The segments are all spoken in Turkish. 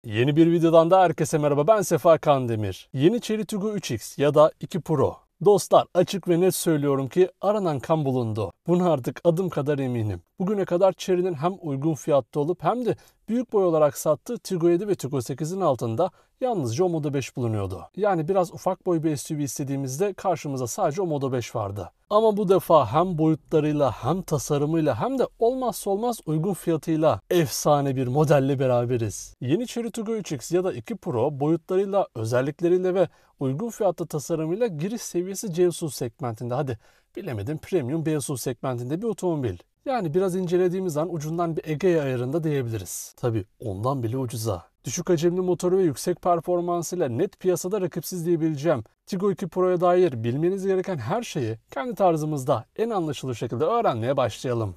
Yeni bir videodan da herkese merhaba, ben Sefa Kandemir. Yeni Chery Tiggo 3X ya da 2 Pro. Dostlar, açık ve net söylüyorum ki aranan kan bulundu. Buna artık adım kadar eminim. Bugüne kadar Chery'nin hem uygun fiyatta olup hem de büyük boy olarak sattığı Tiggo 7 ve Tiggo 8'in altında yalnızca o Modo 5 bulunuyordu. Yani biraz ufak boy bir SUV istediğimizde karşımıza sadece o Modo 5 vardı. Ama bu defa hem boyutlarıyla hem tasarımıyla hem de olmazsa olmaz uygun fiyatıyla efsane bir modelle beraberiz. Yeni Chery Tiggo 3X ya da 2 Pro boyutlarıyla, özellikleriyle ve uygun fiyatlı tasarımıyla giriş seviyesi C SUV segmentinde, hadi bilemedim premium B SUV segmentinde bir otomobil. Yani biraz incelediğimiz an ucundan bir Egea ayarında diyebiliriz. Tabi ondan bile ucuza. Düşük hacimli motoru ve yüksek performansıyla net piyasada rakipsiz diyebileceğim Tiggo 2 Pro'ya dair bilmeniz gereken her şeyi kendi tarzımızda en anlaşılır şekilde öğrenmeye başlayalım.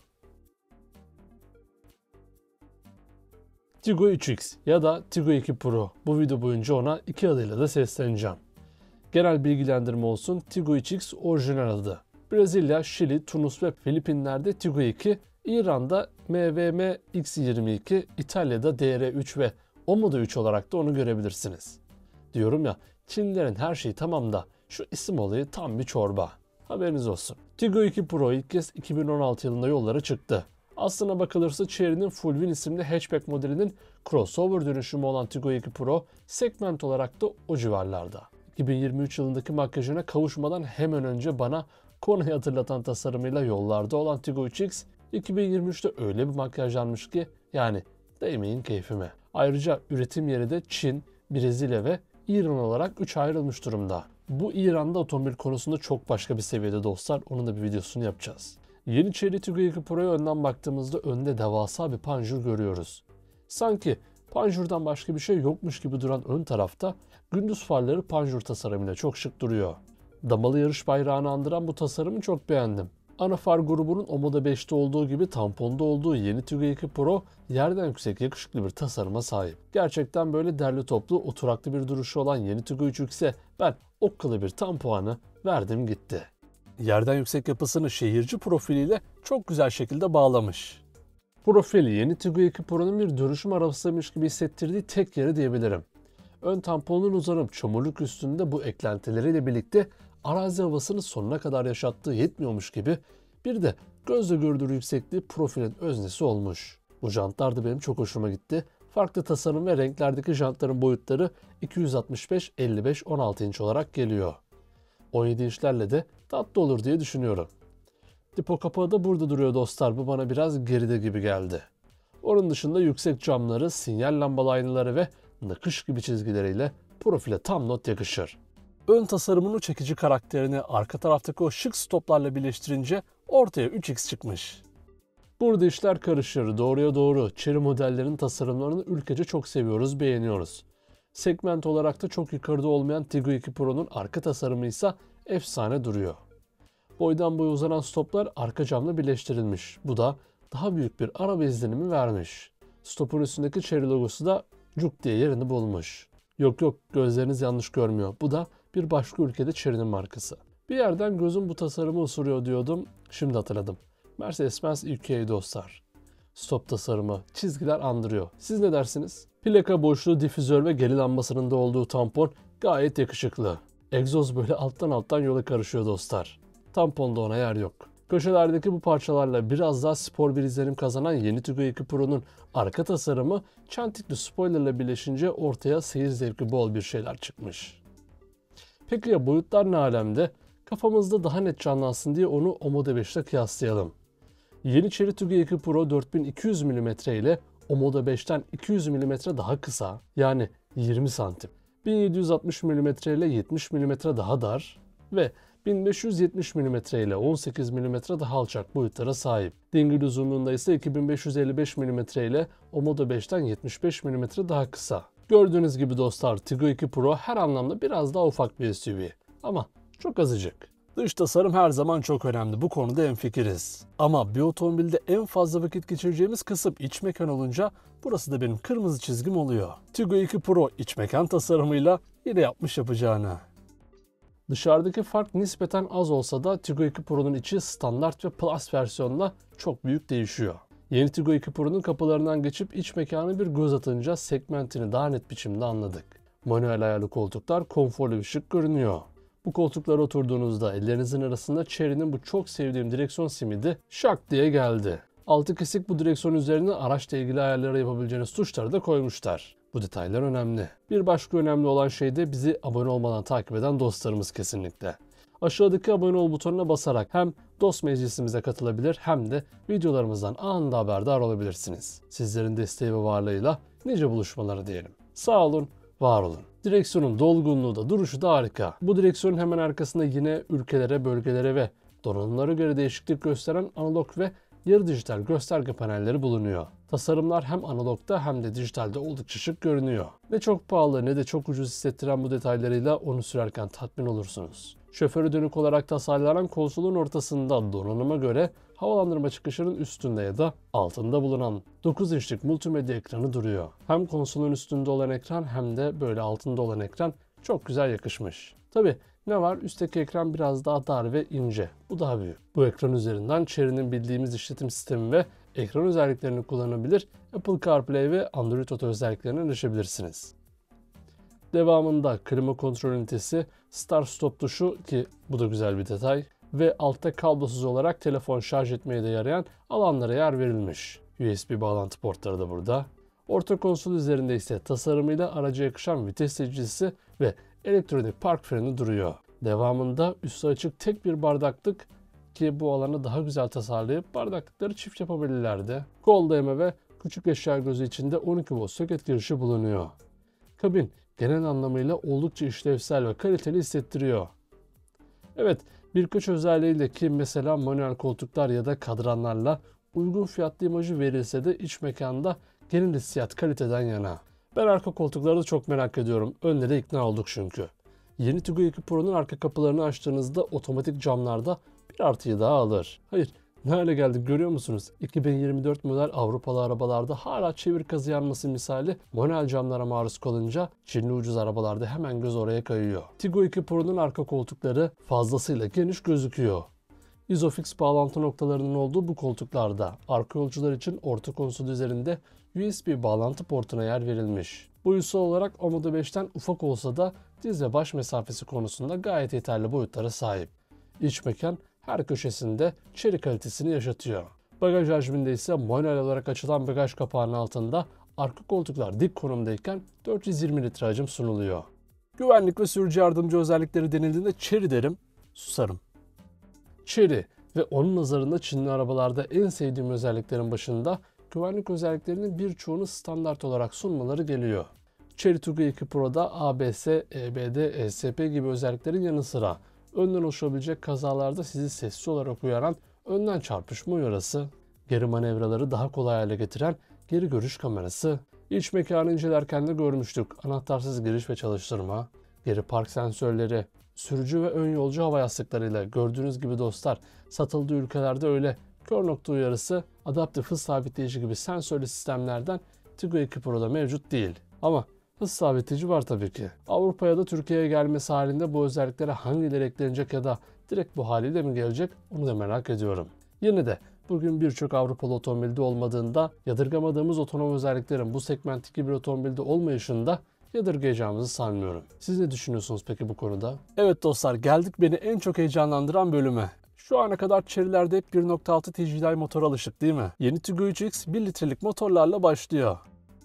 Tiggo 3X ya da Tiggo 2 Pro. Bu video boyunca ona iki adıyla da sesleneceğim. Genel bilgilendirme olsun, Tiggo 3X orijinal adı. Brezilya, Şili, Tunus ve Filipinler'de Tiggo 2, İran'da MVM X22, İtalya'da DR3 ve Omoda 3 olarak da onu görebilirsiniz. Diyorum ya, Çinlilerin her şeyi tamam da şu isim olayı tam bir çorba. Haberiniz olsun. Tiggo 2 Pro ilk kez 2016 yılında yollara çıktı. Aslına bakılırsa Chery'nin Fullwin isimli hatchback modelinin crossover dönüşümü olan Tiggo 2 Pro segment olarak da o civarlarda. 2023 yılındaki makyajına kavuşmadan hemen önce bana Konna'yı hatırlatan tasarımıyla yollarda olan Tiggo 3X 2023'te öyle bir makyajlanmış ki yani değmeyin keyfime. Ayrıca üretim yeri de Çin, Brezilya ve İran olarak 3 ayrılmış durumda. Bu İran'da otomobil konusunda çok başka bir seviyede dostlar, onun da bir videosunu yapacağız. Yeni Chery Tiggo 2 Pro'ya önden baktığımızda önde devasa bir panjur görüyoruz. Sanki panjurdan başka bir şey yokmuş gibi duran ön tarafta gündüz farları panjur tasarımıyla çok şık duruyor. Damalı yarış bayrağını andıran bu tasarımı çok beğendim. Ana far grubunun Omoda 5'te olduğu gibi tamponda olduğu yeni Tiggo 2 Pro yerden yüksek yakışıklı bir tasarıma sahip. Gerçekten böyle derli toplu oturaklı bir duruşu olan yeni Tiggo 3X'e ben okkalı bir tam puanı verdim gitti. Yerden yüksek yapısını şehirci profiliyle çok güzel şekilde bağlamış. Profili yeni Tiggo 2 Pro'nun bir dönüşüm arabasıymış gibi hissettirdiği tek yeri diyebilirim. Ön tamponun uzanıp çamurluk üstünde bu eklentileriyle birlikte arazi havasını sonuna kadar yaşattığı yetmiyormuş gibi bir de gözle görülür yüksekliği profilin öznesi olmuş. Bu jantlar da benim çok hoşuma gitti. Farklı tasarım ve renklerdeki jantların boyutları 265, 55, 16 inç olarak geliyor. 17 inçlerle de tatlı olur diye düşünüyorum. Dipo kapağı da burada duruyor dostlar. Bu bana biraz geride gibi geldi. Onun dışında yüksek camları, sinyal lambalı aynaları ve nakış gibi çizgileriyle profile tam not yakışır. Ön tasarımının çekici karakterini arka taraftaki o şık stoplarla birleştirince ortaya 3X çıkmış. Burada işler karışır. Doğruya doğru. Chery modellerinin tasarımlarını ülkece çok seviyoruz, beğeniyoruz. Segment olarak da çok yukarıda olmayan Tiggo 2 Pro'nun arka tasarımı ise efsane duruyor. Boydan boya uzanan stoplar arka camla birleştirilmiş. Bu da daha büyük bir araba izlenimi vermiş. Stopun üstündeki Chery logosu da cuk diye yerini bulmuş. Yok gözleriniz yanlış görmüyor. Bu da bir başka ülkede Chery'nin markası. Bir yerden gözüm bu tasarımı ısırıyor diyordum. Şimdi hatırladım. Mercedes-Benz UK dostlar. Stop tasarımı, çizgiler andırıyor. Siz ne dersiniz? Plaka boşluğu, difüzör ve geri lambasının da olduğu tampon gayet yakışıklı. Egzoz böyle alttan yola karışıyor dostlar. Tamponda ona yer yok. Köşelerdeki bu parçalarla biraz daha spor bir izlenim kazanan yeni Tiggo 2 Pro'nun arka tasarımı çentikli spoilerla birleşince ortaya seyir zevki bol bir şeyler çıkmış. Peki ya boyutlar ne alemde? Kafamızda daha net canlansın diye onu Omoda 5'te kıyaslayalım. Yeni Chery Tiggo 2 Pro 4200 mm ile Omoda 5'ten 200 mm daha kısa, yani 20 santim. 1760 mm ile 70 mm daha dar ve 1570 mm ile 18 mm daha alçak boyutlara sahip. Dingil uzunluğunda ise 2555 mm ile Omoda 5'ten 75 mm daha kısa. Gördüğünüz gibi dostlar, Tiggo 2 Pro her anlamda biraz daha ufak bir SUV ama çok azıcık. Dış tasarım her zaman çok önemli. Bu konuda hemfikiriz. Ama bir otomobilde en fazla vakit geçireceğimiz kısım iç mekan olunca burası da benim kırmızı çizgim oluyor. Tiggo 2 Pro iç mekan tasarımıyla yine yapmış yapacağını. Dışarıdaki fark nispeten az olsa da Tiggo 2 Pro'nun içi standart ve Plus versiyonla çok büyük değişiyor. Yeni Tiggo 2 Pro'nun kapılarından geçip iç mekana bir göz atınca segmentini daha net biçimde anladık. Manuel ayarlı koltuklar konforlu ve şık görünüyor. Bu koltuklara oturduğunuzda ellerinizin arasında Chery'nin bu çok sevdiğim direksiyon simidi şak diye geldi. Altı kesik bu direksiyon üzerine araçla ilgili ayarları yapabileceğiniz tuşları da koymuşlar. Bu detaylar önemli. Bir başka önemli olan şey de bizi abone olmadan takip eden dostlarımız kesinlikle. Aşağıdaki abone ol butonuna basarak hem dost meclisimize katılabilir hem de videolarımızdan anında haberdar olabilirsiniz. Sizlerin desteği ve varlığıyla nice buluşmaları diyelim. Sağ olun, var olun. Direksiyonun dolgunluğu da duruşu da harika. Bu direksiyonun hemen arkasında yine ülkelere, bölgelere ve donanımlara göre değişiklik gösteren analog ve yarı dijital gösterge panelleri bulunuyor. Tasarımlar hem analogda hem de dijitalde oldukça şık görünüyor. Ne çok pahalı ne de çok ucuz hissettiren bu detaylarıyla onu sürerken tatmin olursunuz. Şoförü dönük olarak tasarlanan konsolun ortasında donanıma göre havalandırma çıkışının üstünde ya da altında bulunan 9 inçlik multimedya ekranı duruyor. Hem konsolun üstünde olan ekran hem de böyle altında olan ekran çok güzel yakışmış. Tabi ne var? Üstteki ekran biraz daha dar ve ince. Bu daha büyük. Bu ekran üzerinden Chery'nin bildiğimiz işletim sistemi ve ekran özelliklerini kullanabilir, Apple CarPlay ve Android Auto özelliklerine erişebilirsiniz. Devamında klima kontrol ünitesi, Start Stop tuşu ki bu da güzel bir detay ve altta kablosuz olarak telefon şarj etmeye de yarayan alanlara yer verilmiş. USB bağlantı portları da burada. Orta konsol üzerinde ise tasarımıyla araca yakışan vites seçicisi ve elektronik park freni duruyor. Devamında üstü açık tek bir bardaklık ki bu alanı daha güzel tasarlayıp bardaklıkları çift yapabilirlerdi. Kol dayama ve küçük eşya gözü içinde 12 volt soket girişi bulunuyor. Kabin genel anlamıyla oldukça işlevsel ve kaliteli hissettiriyor. Evet, birkaç özelliğiyle ki mesela manuel koltuklar ya da kadranlarla uygun fiyatlı imajı verilse de iç mekanda genel hissiyat kaliteden yana. Ben arka koltukları da çok merak ediyorum. Önleri ikna olduk çünkü. Yeni Tiggo 2 Pro'nun arka kapılarını açtığınızda otomatik camlarda bir artıyı daha alır. Hayır, ne hale geldik görüyor musunuz? 2024 model Avrupalı arabalarda hala çevir kazı yanması misali manuel camlara maruz kalınca Çinli ucuz arabalarda hemen göz oraya kayıyor. Tiggo 2 Pro'nun arka koltukları fazlasıyla geniş gözüküyor. Isofix bağlantı noktalarının olduğu bu koltuklarda arka yolcular için orta konsol üzerinde USB bağlantı portuna yer verilmiş. Boyutsal olarak Omoda 5'ten ufak olsa da diz ve baş mesafesi konusunda gayet yeterli boyutlara sahip. İç mekan her köşesinde Chery kalitesini yaşatıyor. Bagaj hacminde ise manuel olarak açılan bagaj kapağının altında arka koltuklar dik konumdayken 420 litre hacim sunuluyor. Güvenlik ve sürücü yardımcı özellikleri denildiğinde Chery derim, susarım. Chery ve onun nazarında Çinli arabalarda en sevdiğim özelliklerin başında güvenlik özelliklerinin birçoğunu standart olarak sunmaları geliyor. Chery Tiggo 2 Pro'da ABS, EBD, ESP gibi özelliklerin yanı sıra önden oluşabilecek kazalarda sizi sessiz olarak uyaran önden çarpışma uyarısı, geri manevraları daha kolay hale getiren geri görüş kamerası, iç mekanı incelerken de görmüştük anahtarsız giriş ve çalıştırma, geri park sensörleri, sürücü ve ön yolcu hava yastıklarıyla gördüğünüz gibi dostlar satıldığı ülkelerde öyle kör nokta uyarısı, adaptif hız sabitleyici gibi sensörlü sistemlerden Tiggo 2 Pro'da mevcut değil. Ama hız sabitleyici var tabii ki. Avrupa'ya da Türkiye'ye gelmesi halinde bu özelliklere hangileri eklenecek ya da direkt bu haliyle mi gelecek onu da merak ediyorum. Yine de bugün birçok Avrupalı otomobilde olmadığında yadırgamadığımız otonom özelliklerin bu segmentteki bir otomobilde olmayışında yadırgayacağımızı sanmıyorum. Siz ne düşünüyorsunuz peki bu konuda? Evet dostlar, geldik beni en çok heyecanlandıran bölüme. Şu ana kadar Chery'lerde hep 1.6 TDI motor alışık değil mi? Yeni Tiggo 3X 1 litrelik motorlarla başlıyor.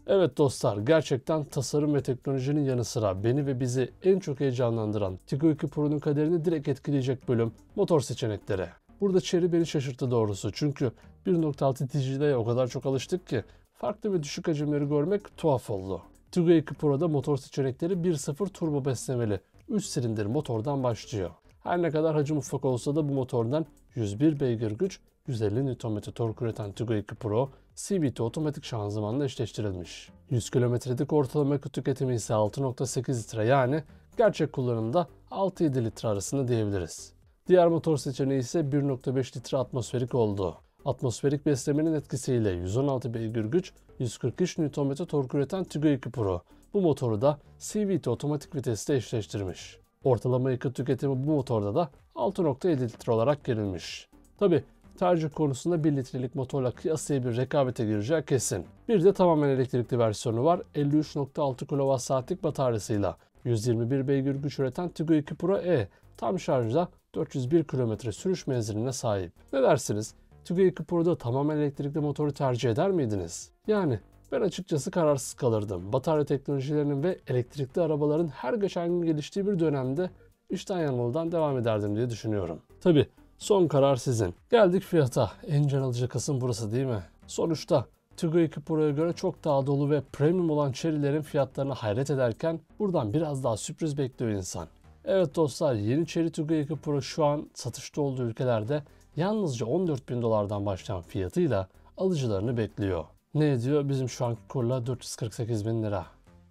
Evet dostlar, gerçekten tasarım ve teknolojinin yanı sıra beni ve bizi en çok heyecanlandıran Tiggo 2 Pro'nun kaderini direkt etkileyecek bölüm motor seçenekleri. Burada Chery beni şaşırttı doğrusu çünkü 1.6 TDI'ye o kadar çok alıştık ki farklı ve düşük hacimleri görmek tuhaf oldu. Tiggo 2 Pro'da motor seçenekleri 1.0 turbo beslemeli 3 silindir motordan başlıyor. Her ne kadar hacim ufak olsa da bu motordan 101 beygir güç, 150 Nm tork üreten Tiggo 2 Pro, CVT otomatik şanzımanla eşleştirilmiş. 100 kilometrelik ortalama yakıt tüketimi ise 6.8 litre yani gerçek kullanımda 6-7 litre arasında diyebiliriz. Diğer motor seçeneği ise 1.5 litre atmosferik oldu. Atmosferik beslemenin etkisiyle 116 beygir güç, 143 Nm tork üreten Tiggo 2 Pro. Bu motoru da CVT otomatik viteste eşleştirmiş. Ortalama yakıt tüketimi bu motorda da 6.7 litre olarak verilmiş. Tabi tercih konusunda 1 litrelik motorla kıyasıya bir rekabete gireceği kesin. Bir de tamamen elektrikli versiyonu var. 53.6 kWh'lik bataryasıyla 121 beygir güç üreten Tiggo 2 Pro E tam şarjda 401 km sürüş menziline sahip. Ne dersiniz? Tiggo 2 Pro'da tamamen elektrikli motoru tercih eder miydiniz? Yani ben açıkçası kararsız kalırdım. Batarya teknolojilerinin ve elektrikli arabaların her geçen gün geliştiği bir dönemde içten yanmalıdan devam ederdim diye düşünüyorum. Tabi son karar sizin. Geldik fiyata. En can alıcı kısım burası değil mi? Sonuçta Tiggo 2 Pro'ya göre çok daha dolu ve premium olan Chery'lerin fiyatlarına hayret ederken buradan biraz daha sürpriz bekliyor insan. Evet dostlar, yeni Chery Tiggo 2 Pro şu an satışta olduğu ülkelerde yalnızca 14.000 dolardan başlayan fiyatıyla alıcılarını bekliyor. Ne ediyor? Bizim şu anki kurla 448.000 lira.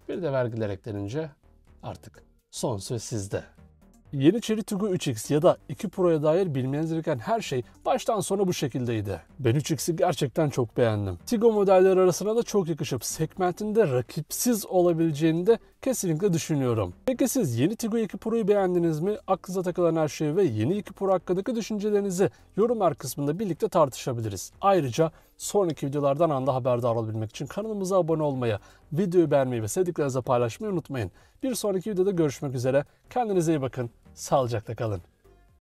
Bir de vergiler eklenince artık son söz sizde. Yeni Chery Tiggo 3X ya da 2 Pro'ya dair bilmeniz gereken her şey baştan sona bu şekildeydi. Ben 3X'i gerçekten çok beğendim. Tiggo modelleri arasına da çok yakışıp segmentinde rakipsiz olabileceğini de kesinlikle düşünüyorum. Peki siz yeni Tiggo 2 Pro'yu beğendiniz mi? Aklınıza takılan her şeyi ve yeni 2 Pro hakkındaki düşüncelerinizi yorumlar kısmında birlikte tartışabiliriz. Ayrıca sonraki videolardan anda haberdar olabilmek için kanalımıza abone olmayı, videoyu beğenmeyi ve sevdiklerinizle paylaşmayı unutmayın. Bir sonraki videoda görüşmek üzere. Kendinize iyi bakın. Sağlıcakla kalın.